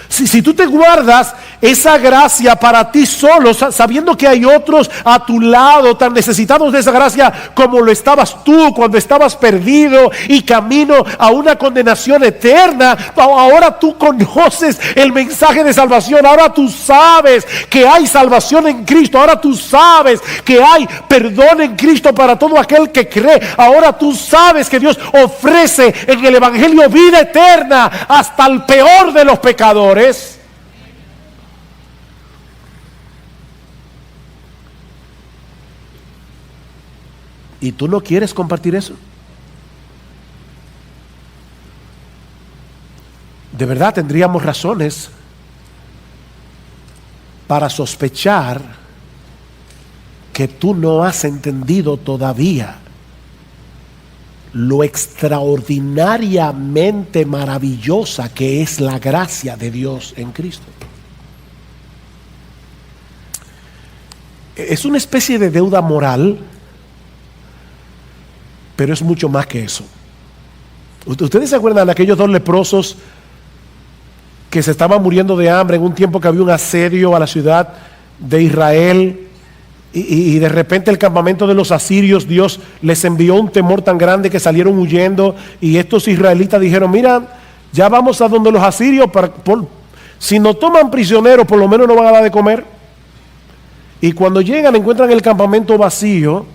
Si tú te guardas esa gracia para ti solo, sabiendo que hay otros a tu lado tan necesitados de esa gracia como lo estabas tú cuando estabas perdido y camino a una condenación eterna, ahora tú conoces el mensaje de salvación, ahora tú sabes que hay salvación en Cristo, ahora tú sabes que hay perdón en Cristo para todo aquel que cree, ahora tú sabes que Dios ofrece en el evangelio vida eterna hasta el peor de los pecadores. ¿Y tú no quieres compartir eso? De verdad tendríamos razones para sospechar que tú no has entendido todavía lo extraordinariamente maravillosa que es la gracia de Dios en Cristo. Es una especie de deuda moral, pero es mucho más que eso. ¿Ustedes se acuerdan de aquellos dos leprosos que se estaban muriendo de hambre en un tiempo que había un asedio a la ciudad de Israel? Y de repente el campamento de los asirios, Dios les envió un temor tan grande que salieron huyendo, y estos israelitas dijeron: mira, ya vamos a donde los asirios, si nos toman prisioneros por lo menos nos van a dar de comer. Y cuando llegan encuentran el campamento vacío,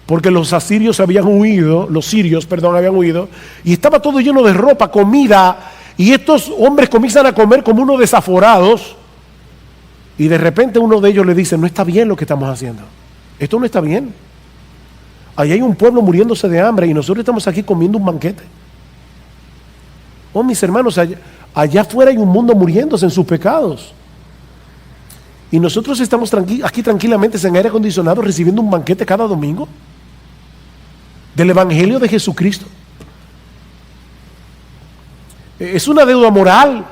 porque los asirios habían huido, los sirios, perdón, habían huido, y estaba todo lleno de ropa, comida, y estos hombres comienzan a comer como unos desaforados. Y de repente uno de ellos le dice: no está bien lo que estamos haciendo. Esto no está bien. Allá hay un pueblo muriéndose de hambre y nosotros estamos aquí comiendo un banquete. Oh, mis hermanos, allá afuera hay un mundo muriéndose en sus pecados. Y nosotros estamos aquí tranquilamente en aire acondicionado recibiendo un banquete cada domingo del Evangelio de Jesucristo. Es una deuda moral,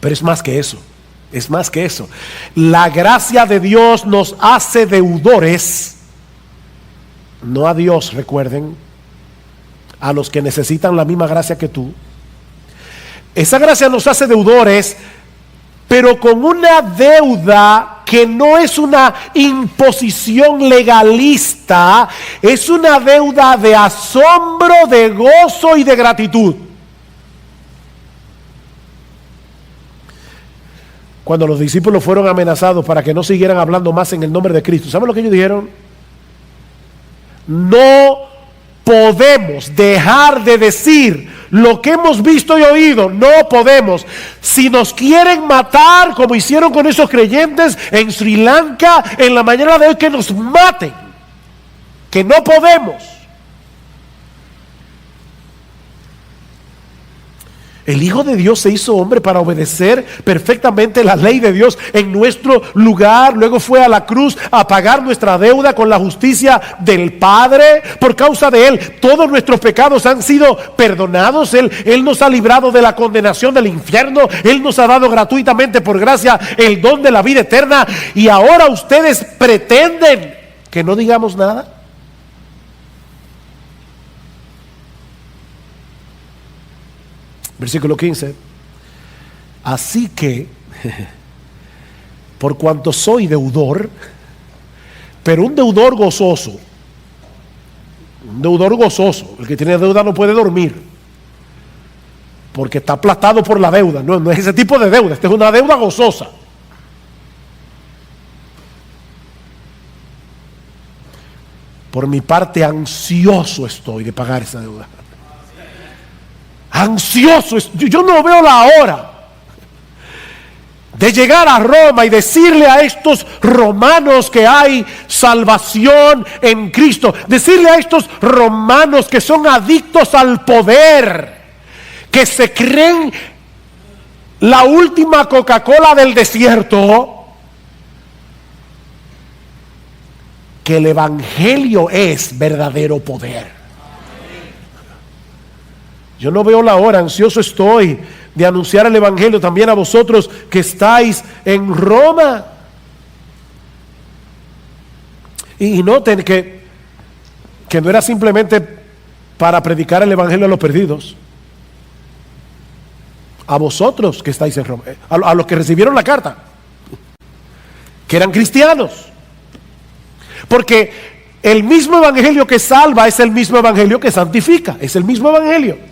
pero es más que eso. Es más que eso. La gracia de Dios nos hace deudores, no a Dios, recuerden, a los que necesitan la misma gracia que tú. Esa gracia nos hace deudores, pero con una deuda que no es una imposición legalista, es una deuda de asombro, de gozo y de gratitud. Cuando los discípulos fueron amenazados para que no siguieran hablando más en el nombre de Cristo, ¿saben lo que ellos dijeron? No podemos dejar de decir lo que hemos visto y oído. No podemos. Si nos quieren matar, como hicieron con esos creyentes en Sri Lanka en la mañana de hoy, que nos maten. Que no podemos. El Hijo de Dios se hizo hombre para obedecer perfectamente la ley de Dios en nuestro lugar. Luego fue a la cruz a pagar nuestra deuda con la justicia del Padre. Por causa de Él, todos nuestros pecados han sido perdonados. Él nos ha librado de la condenación del infierno. Él nos ha dado gratuitamente por gracia el don de la vida eterna. Y ahora ustedes pretenden que no digamos nada. Versículo 15. Así que, por cuanto soy deudor, pero un deudor gozoso, el que tiene deuda no puede dormir, porque está aplastado por la deuda. No es ese tipo de deuda, esta es una deuda gozosa. Por mi parte, ansioso estoy de pagar esa deuda. Ansioso, yo no veo la hora de llegar a Roma y decirle a estos romanos que hay salvación en Cristo, decirle a estos romanos que son adictos al poder, que se creen la última Coca-Cola del desierto, que el Evangelio es verdadero poder. Yo no veo la hora, ansioso estoy de anunciar el Evangelio también a vosotros que estáis en Roma. Y noten que no era simplemente para predicar el Evangelio a los perdidos. A vosotros que estáis en Roma, a los que recibieron la carta, que eran cristianos. Porque el mismo Evangelio que salva es el mismo Evangelio que santifica, es el mismo Evangelio.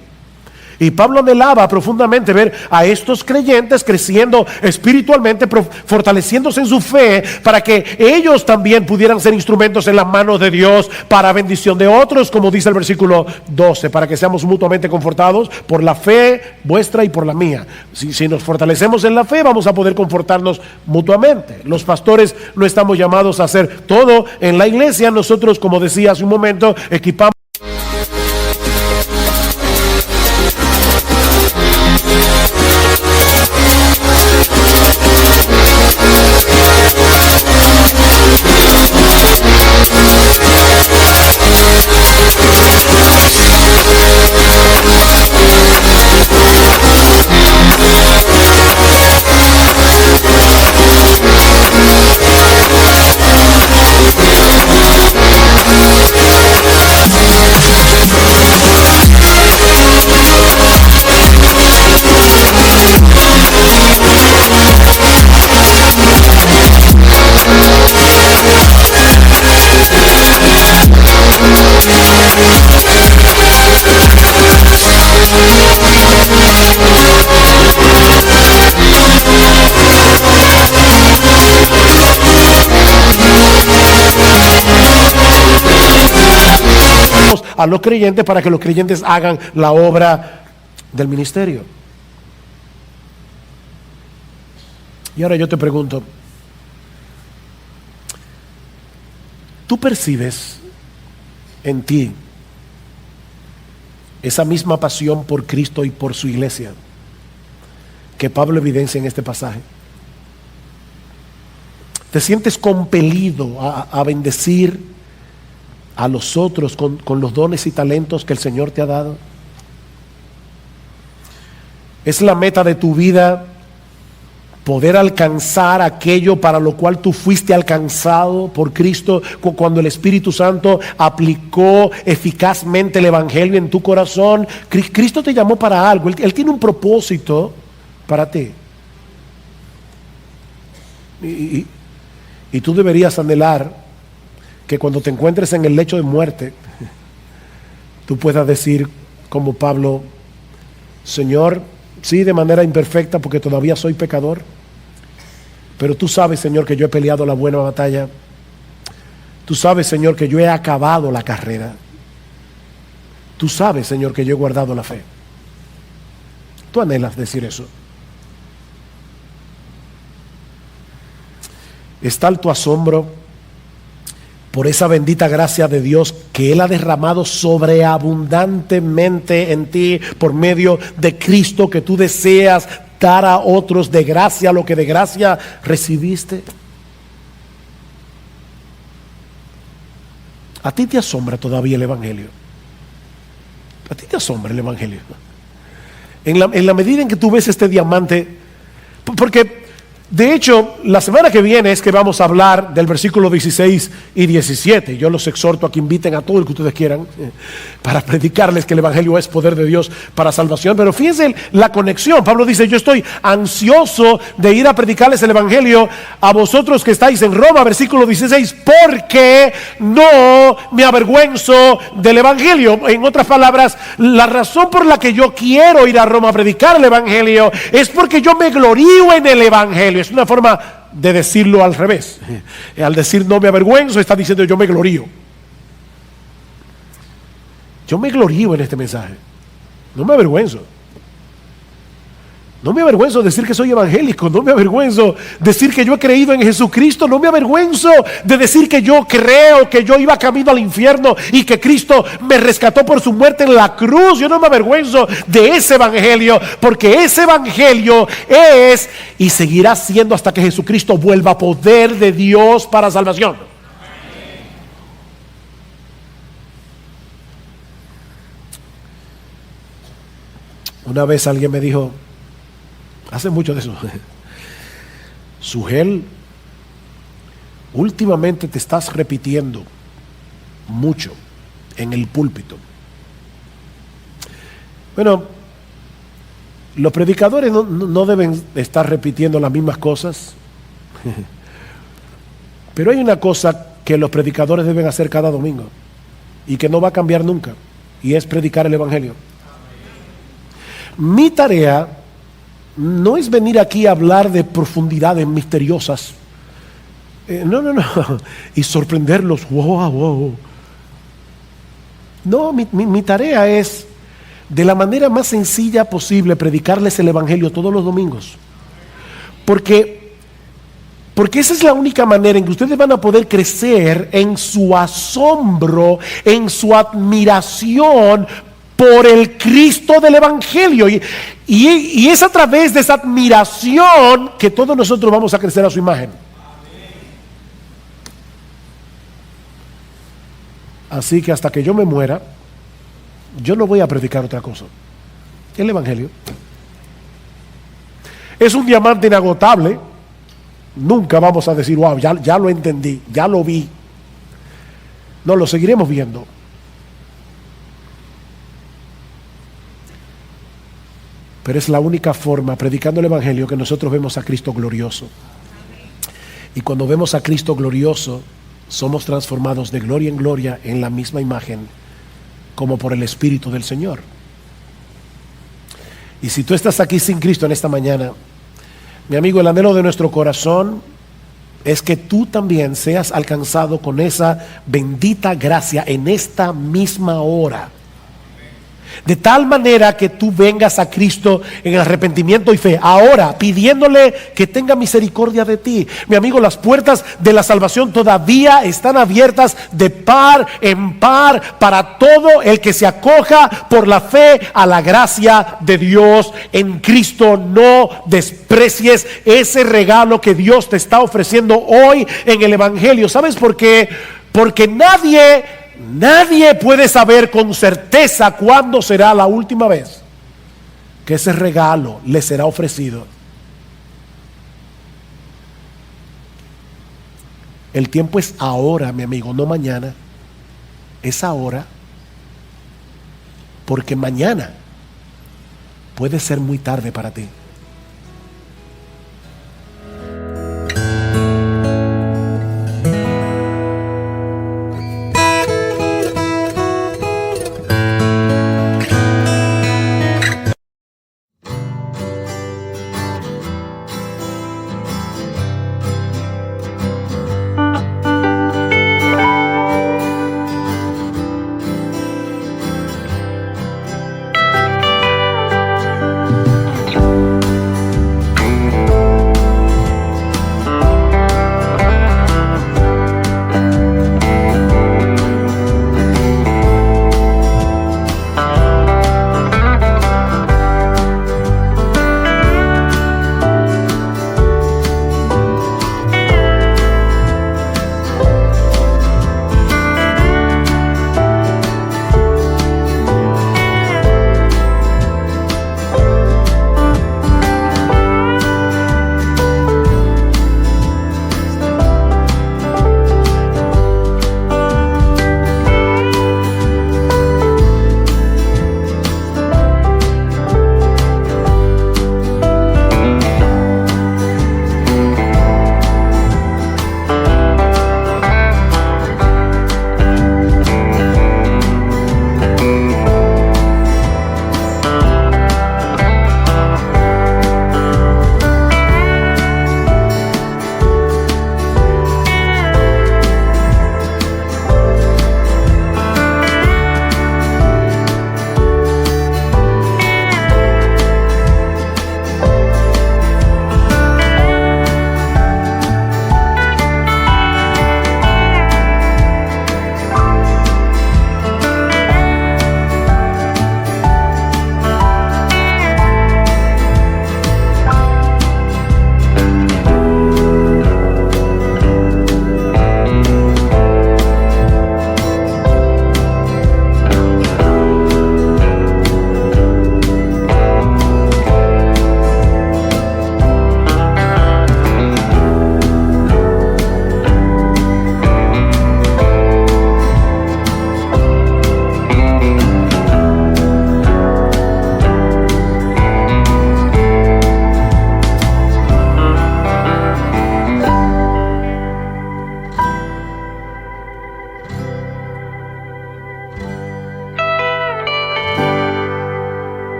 Y Pablo anhelaba profundamente ver a estos creyentes creciendo espiritualmente, fortaleciéndose en su fe, para que ellos también pudieran ser instrumentos en las manos de Dios para bendición de otros, como dice el versículo 12, para que seamos mutuamente confortados por la fe vuestra y por la mía. Si nos fortalecemos en la fe, vamos a poder confortarnos mutuamente. Los pastores no estamos llamados a hacer todo en la iglesia. Nosotros, como decía hace un momento, equipamos a los creyentes para que los creyentes hagan la obra del ministerio. Y ahora yo te pregunto, ¿tú percibes en ti esa misma pasión por Cristo y por su iglesia que Pablo evidencia en este pasaje? ¿Te sientes compelido a bendecir a los otros con los dones y talentos que el Señor te ha dado? ¿Es la meta de tu vida poder alcanzar aquello para lo cual tú fuiste alcanzado por Cristo cuando el Espíritu Santo aplicó eficazmente el Evangelio en tu corazón? Cristo te llamó para algo, Él tiene un propósito para ti. Y tú deberías anhelar que cuando te encuentres en el lecho de muerte, tú puedas decir como Pablo: Señor, sí, de manera imperfecta, porque todavía soy pecador, pero tú sabes, Señor, que yo he peleado la buena batalla. Tú sabes, Señor, que yo he acabado la carrera. Tú sabes, Señor, que yo he guardado la fe. Tú anhelas decir eso. Es tal tu asombro por esa bendita gracia de Dios que Él ha derramado sobreabundantemente en ti por medio de Cristo, que tú deseas dar a otros de gracia lo que de gracia recibiste. ¿A ti te asombra todavía el Evangelio? ¿A ti te asombra el Evangelio? En la medida en que tú ves este diamante, porque de hecho, la semana que viene es que vamos a hablar del versículo 16 y 17. Yo los exhorto a que inviten a todo el que ustedes quieran para predicarles que el Evangelio es poder de Dios para salvación. Pero fíjense la conexión. Pablo dice: yo estoy ansioso de ir a predicarles el Evangelio a vosotros que estáis en Roma, versículo 16, porque no me avergüenzo del Evangelio. En otras palabras, la razón por la que yo quiero ir a Roma a predicar el Evangelio es porque yo me glorío en el Evangelio. Es una forma de decirlo al revés. Al decir no me avergüenzo, está diciendo yo me glorío. Yo me glorío en este mensaje. No me avergüenzo. No me avergüenzo de decir que soy evangélico. No me avergüenzo de decir que yo he creído en Jesucristo. No me avergüenzo de decir que yo creo que yo iba camino al infierno y que Cristo me rescató por su muerte en la cruz. Yo no me avergüenzo de ese evangelio, porque ese evangelio es y seguirá siendo hasta que Jesucristo vuelva, poder de Dios para salvación. Una vez alguien me dijo, hace mucho de eso: Sugel, últimamente te estás repitiendo mucho en el púlpito. Bueno, los predicadores no deben estar repitiendo las mismas cosas, pero hay una cosa que los predicadores deben hacer cada domingo y que no va a cambiar nunca, y es predicar el Evangelio. Mi tarea no es venir aquí a hablar de profundidades misteriosas. No. Y sorprenderlos. Wow. No, mi tarea es, de la manera más sencilla posible, predicarles el Evangelio todos los domingos. Porque esa es la única manera en que ustedes van a poder crecer en su asombro, en su admiración por el Cristo del Evangelio. Y es a través de esa admiración que todos nosotros vamos a crecer a su imagen. Así que hasta que yo me muera, yo no voy a predicar otra cosa. El Evangelio es un diamante inagotable. Nunca vamos a decir, wow, ya lo entendí, ya lo vi. No, lo seguiremos viendo. Pero es la única forma, predicando el Evangelio, que nosotros vemos a Cristo glorioso. Y cuando vemos a Cristo glorioso, somos transformados de gloria en gloria en la misma imagen, como por el Espíritu del Señor. Y si tú estás aquí sin Cristo en esta mañana, mi amigo, el anhelo de nuestro corazón es que tú también seas alcanzado con esa bendita gracia en esta misma hora. De tal manera que tú vengas a Cristo en arrepentimiento y fe, ahora pidiéndole que tenga misericordia de ti. Mi amigo, las puertas de la salvación todavía están abiertas de par en par para todo el que se acoja por la fe a la gracia de Dios en Cristo. No desprecies ese regalo que Dios te está ofreciendo hoy en el Evangelio. ¿Sabes por qué? Porque nadie puede saber con certeza cuándo será la última vez que ese regalo le será ofrecido. El tiempo es ahora, mi amigo, no mañana. Es ahora, porque mañana puede ser muy tarde para ti.